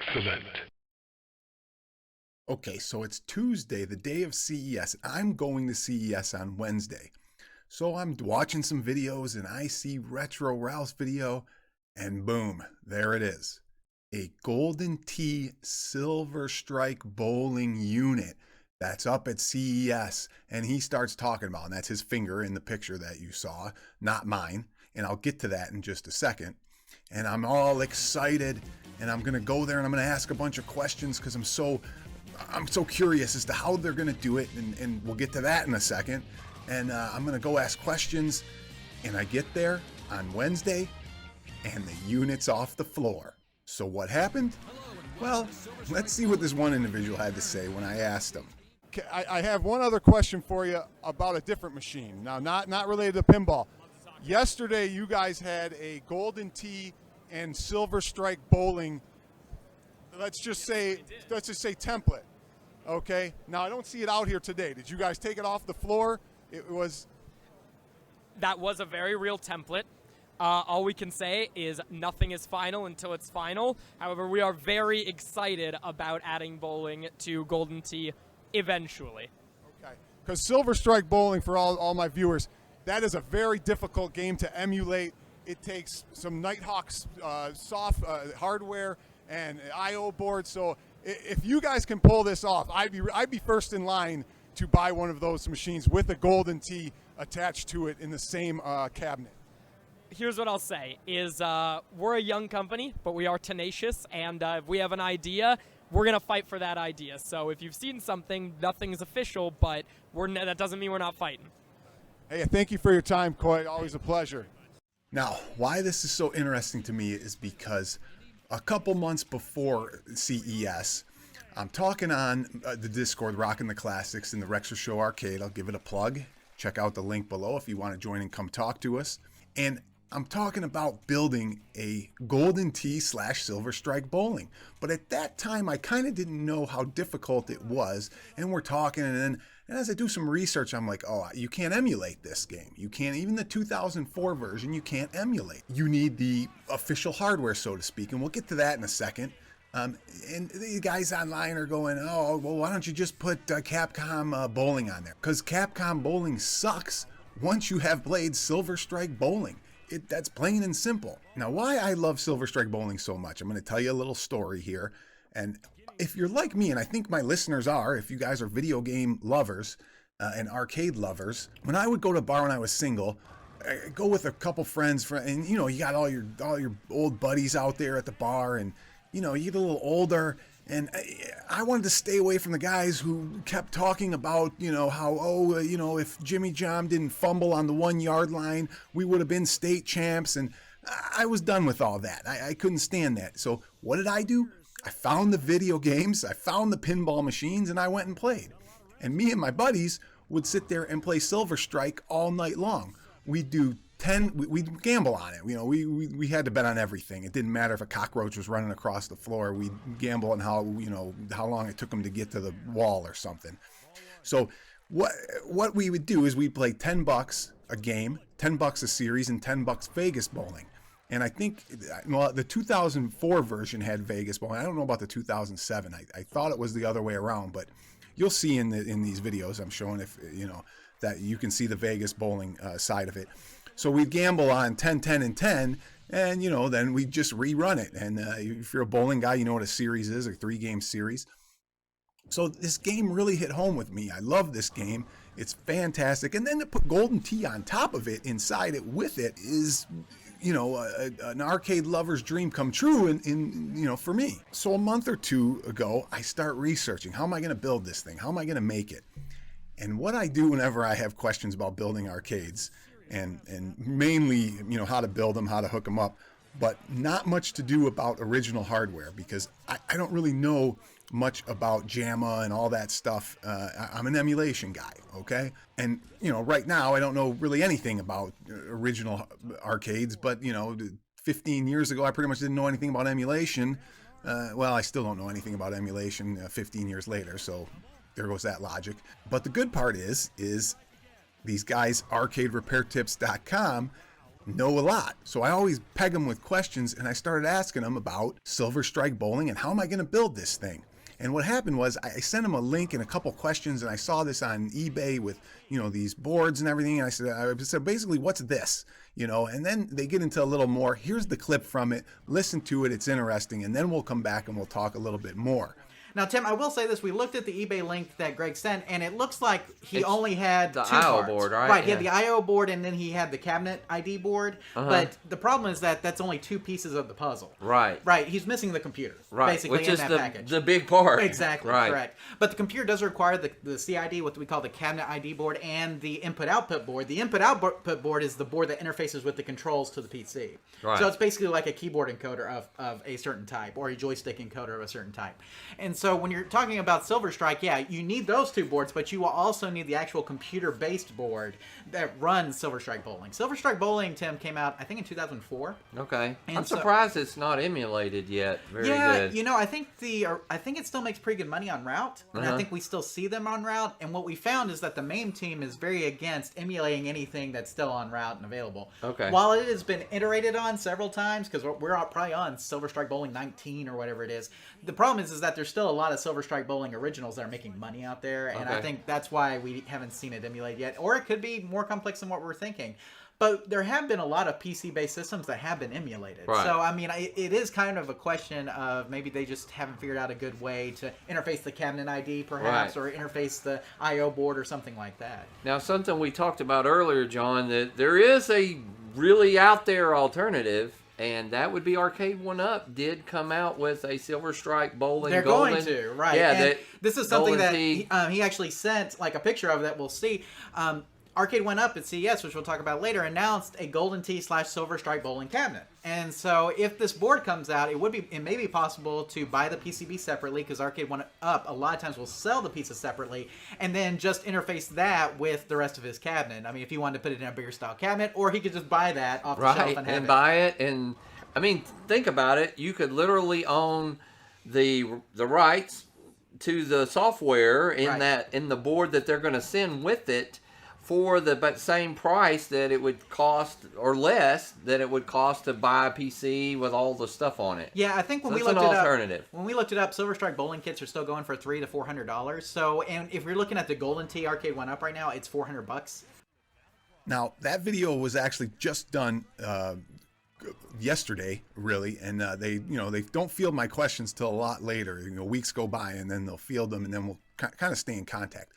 Excellent. Okay, so it's Tuesday, the day of CES. I'm going to CES on Wednesday. So I'm watching some videos and I see Retro Ralph's video and boom, there it is. A Golden Tee Silver Strike bowling unit that's up at CES, and he starts talking about, and that's his finger in the picture that you saw, not mine, and I'll get to that in just a second. And I'm all excited, and I'm gonna go there and I'm gonna ask a bunch of questions because I'm so curious as to how they're gonna do it, and we'll get to that in a second. And I'm gonna go ask questions, and I get there on Wednesday, and the unit's off the floor. So what happened? Well, let's see what this one individual had to say when I asked him. Okay, I have one other question for you about a different machine. Now, not related to pinball. Yesterday, you guys had a Golden Tee and Silver Strike bowling. Let's just say template. Okay. Now I don't see it out here today. Did you guys take it off the floor? That was a very real template. All we can say is nothing is final until it's final. However, we are very excited about adding bowling to Golden Tee eventually. Okay. Because Silver Strike bowling, for all my viewers, that is a very difficult game to emulate. It takes some Nighthawk's soft hardware and I/O board. So if you guys can pull this off, I'd be first in line to buy one of those machines with a Golden Tee attached to it in the same cabinet. Here's what I'll say is we're a young company, but we are tenacious, and if we have an idea, we're going to fight for that idea. So if you've seen something, nothing's official, but that doesn't mean we're not fighting. Hey, thank you for your time, Coy. Always a pleasure. Now, why this is so interesting to me is because a couple months before CES, I'm talking on the Discord, Rockin' the Classics in the Rexer Show Arcade. I'll give it a plug. Check out the link below if you want to join and come talk to us. And I'm talking about building a Golden Tee / Silver Strike bowling. But at that time, I kind of didn't know how difficult it was. And we're talking, and as I do some research, I'm like, oh, you can't emulate this game. You can't, even the 2004 version, you can't emulate. You need the official hardware, so to speak. And we'll get to that in a second. And the guys online are going, oh, well, why don't you just put Capcom bowling on there? Because Capcom bowling sucks once you have played Silver Strike bowling. That's plain and simple. Now, why I love Silver Strike bowling so much, I'm going to tell you a little story here. And if you're like me, and I think my listeners are, if you guys are video game lovers and arcade lovers, when I would go to a bar when I was single, I'd go with a couple friends, and you got all your old buddies out there at the bar, and you get a little older, and I wanted to stay away from the guys who kept talking about, how, if Jimmy John didn't fumble on the 1 yard line, we would have been state champs. And I was done with all that. I couldn't stand that. So what did I do? I found the video games, I found the pinball machines, and I went and played. And me and my buddies would sit there and play Silver Strike all night long. We'd gamble on it. We had to bet on everything. It didn't matter if a cockroach was running across the floor. We'd gamble on how long it took them to get to the wall or something. So what we would do is we'd play $10 a game, $10 a series, and $10 Vegas bowling. And I think, the 2004 version had Vegas bowling. I don't know about the 2007. I thought it was the other way around, but you'll see in these videos I'm showing, if that you can see the Vegas bowling side of it. So we'd gamble on 10, 10, and 10, and then we just rerun it. And if you're a bowling guy, you know what a series is, a 3-game series. So this game really hit home with me. I love this game. It's fantastic. And then to put Golden Tee on top of it, inside it, with it, is an arcade lover's dream come true in for me. So a month or two ago, I start researching, how am I going to build this thing? How am I going to make it? And what I do whenever I have questions about building arcades, and mainly, how to build them, how to hook them up, but not much to do about original hardware, because I don't really know much about JAMA and all that stuff. I'm an emulation guy, okay? And, right now I don't know really anything about original arcades, but, 15 years ago I pretty much didn't know anything about emulation. Well, I still don't know anything about emulation 15 years later, so there goes that logic. But the good part is these guys, arcaderepairtips.com, know a lot. So I always peg them with questions, and I started asking them about Silver Strike Bowling and how am I going to build this thing. And what happened was I sent them a link and a couple questions, and I saw this on eBay with, these boards and everything. And I said, basically, what's this? And then they get into a little more. Here's the clip from it. Listen to it. It's interesting. And then we'll come back and we'll talk a little bit more. Now, Tim, I will say this. We looked at the eBay link that Greg sent, and it looks like he only had the two I/O cards. board, right? Right, he had Yeah. the I/O board, and then he had the cabinet ID board. But the problem is that that's only two pieces of the puzzle. Right. Right, he's missing the computer, basically, Which in is that the, package. the big part. Exactly, right. correct. But the computer does require the CID, what we call the cabinet ID board, and the input-output board. The input-output board is the board that interfaces with the controls to the PC. Right. So it's basically like a keyboard encoder of a certain type, or a joystick encoder of a certain type. And so when you're talking about Silver Strike, yeah, you need those two boards, but you will also need the actual computer-based board that runs Silver Strike Bowling. Silver Strike Bowling, Tim, came out, I think, in 2004. Okay. And I'm so- surprised it's not emulated yet. Very Yeah, good. I think it still makes pretty good money on Route, and I think we still see them on Route. And what we found is that the MAME team is very against emulating anything that's still on Route and available. Okay. While it has been iterated on several times, because we're probably on Silver Strike Bowling 19 or whatever it is, the problem is that there's still a lot of Silver Strike Bowling originals that are making money out there, and I Okay. think that's why we haven't seen it emulated yet. Or it could be more complex than what we're thinking. But there have been a lot of PC-based systems that have been emulated. Right. So, I mean, it is kind of a question of maybe they just haven't figured out a good way to interface the cabinet ID, perhaps, or interface the I/O board or something like that. Now, something we talked about earlier, John, that there is a really out there alternative, and that would be Arcade 1-Up did come out with a Silver Strike Bowling They're Golden. going to, right. Yeah, and this is something Golden that Tee. he actually sent, like, a picture of that we'll see. Arcade 1-Up at CES, which we'll talk about later, announced a Golden Tee / Silver Strike Bowling cabinet. And so if this board comes out, it may be possible to buy the PCB separately, because Arcade 1-Up a lot of times will sell the pieces separately, and then just interface that with the rest of his cabinet. I mean, if he wanted to put it in a bigger style cabinet, or he could just buy that off the shelf Right, and have and it. buy it. And, I mean, think about it. You could literally own the rights to the software in Right. in the board that they're going to send with it for the same price that it would cost, or less than it would cost to buy a PC with all the stuff on it. Yeah, I think when So we it's an looked it alternative. up, Silver Strike bowling kits are still going for $300 to $400. So, and if you're looking at the Golden Tee Arcade 1-Up right now, it's $400. Now, that video was actually just done yesterday, really, and they don't field my questions till a lot later. Weeks go by, and then they'll field them, and then we'll kind of stay in contact.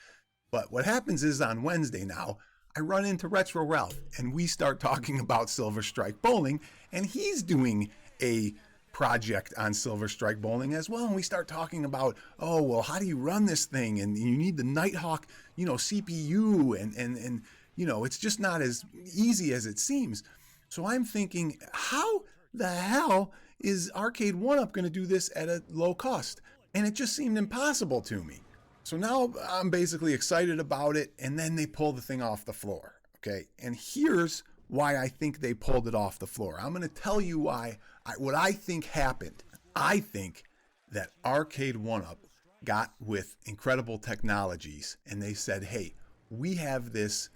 But what happens is on Wednesday now, I run into Retro Ralph, and we start talking about Silver Strike Bowling, and he's doing a project on Silver Strike Bowling as well. And we start talking about, oh, well, how do you run this thing? And you need the Nighthawk, CPU, and it's just not as easy as it seems. So I'm thinking, how the hell is Arcade 1-Up going to do this at a low cost? And it just seemed impossible to me. So now I'm basically excited about it, and then they pull the thing off the floor, okay? And here's why I think they pulled it off the floor. I'm going to tell you what I think happened. I think that Arcade 1-Up got with Incredible Technologies, and they said, hey, we have this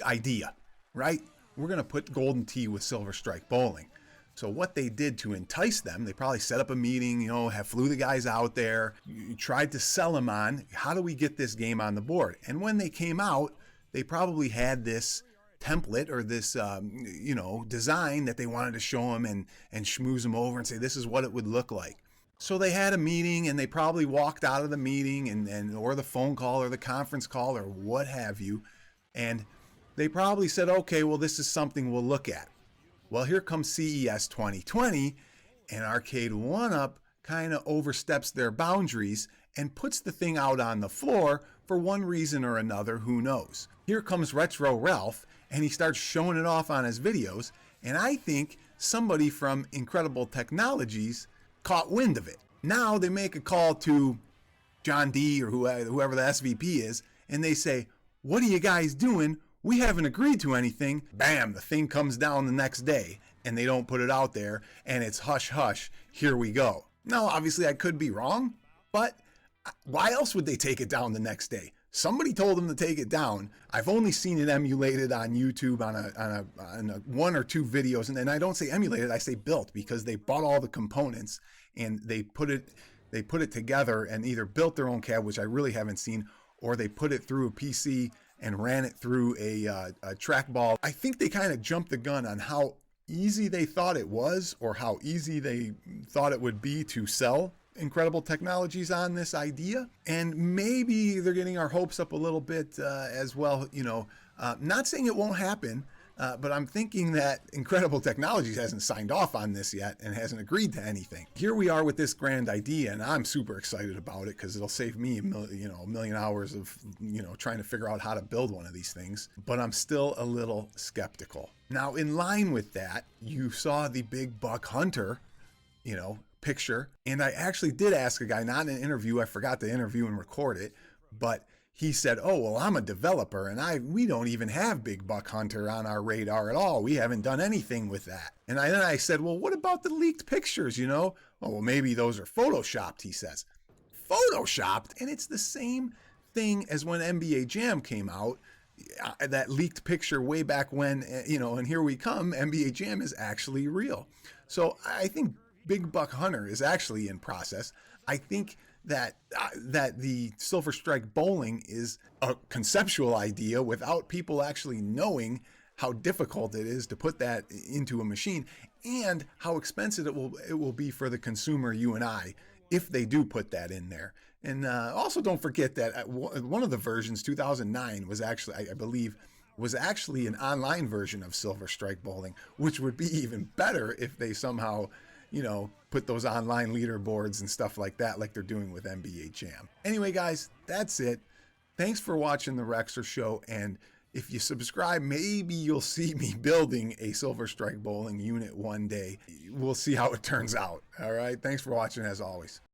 idea, right? We're going to put Golden Tee with Silver Strike Bowling. So what they did to entice them, they probably set up a meeting, flew the guys out there, tried to sell them on, how do we get this game on the board? And when they came out, they probably had this template or this, design that they wanted to show them and schmooze them over and say, this is what it would look like. So they had a meeting, and they probably walked out of the meeting or the phone call or the conference call or what have you. And they probably said, okay, well, this is something we'll look at. Well, here comes CES 2020, and Arcade 1-Up kind of oversteps their boundaries and puts the thing out on the floor for one reason or another, who knows. Here comes Retro Ralph, and he starts showing it off on his videos, and I think somebody from Incredible Technologies caught wind of it. Now they make a call to John D. or whoever the SVP is, and they say, what are you guys doing? We haven't agreed to anything. Bam, the thing comes down the next day, and they don't put it out there, and it's hush hush, here we go. Now, obviously I could be wrong, but why else would they take it down the next day? Somebody told them to take it down. I've only seen it emulated on YouTube on a one or two videos, and then I don't say emulated, I say built, because they bought all the components and they put it together and either built their own cab, which I really haven't seen, or they put it through a PC and ran it through a trackball. I think they kind of jumped the gun on how easy they thought it was, or how easy they thought it would be to sell incredible technologies on this idea. And maybe they're getting our hopes up a little bit as well. Not saying it won't happen, but I'm thinking that Incredible Technologies hasn't signed off on this yet and hasn't agreed to anything. Here we are with this grand idea, and I'm super excited about it because it'll save me a million hours of trying to figure out how to build one of these things. But I'm still a little skeptical. Now, in line with that, you saw the big buck hunter, picture, and I actually did ask a guy, not in an interview, I forgot to interview and record it, but he said, oh, well, I'm a developer and we don't even have big buck hunter on our radar at all. We haven't done anything with that. And then I said, well, what about the leaked pictures, Oh, well, maybe those are photoshopped, he says. Photoshopped? And it's the same thing as when NBA Jam came out, that leaked picture way back when, and here we come, NBA Jam is actually real. So I think Big Buck Hunter is actually in process. I think that the Silver Strike bowling is a conceptual idea without people actually knowing how difficult it is to put that into a machine and how expensive it will be for the consumer, you and I, if they do put that in there. And also don't forget that one of the versions, 2009, was actually, I believe, was actually an online version of Silver Strike bowling, which would be even better if they somehow put those online leaderboards and stuff like that, like they're doing with NBA Jam. Anyway, guys, that's it. Thanks for watching the Rexer Show. And if you subscribe, maybe you'll see me building a Silver Strike bowling unit one day. We'll see how it turns out. All right. Thanks for watching as always.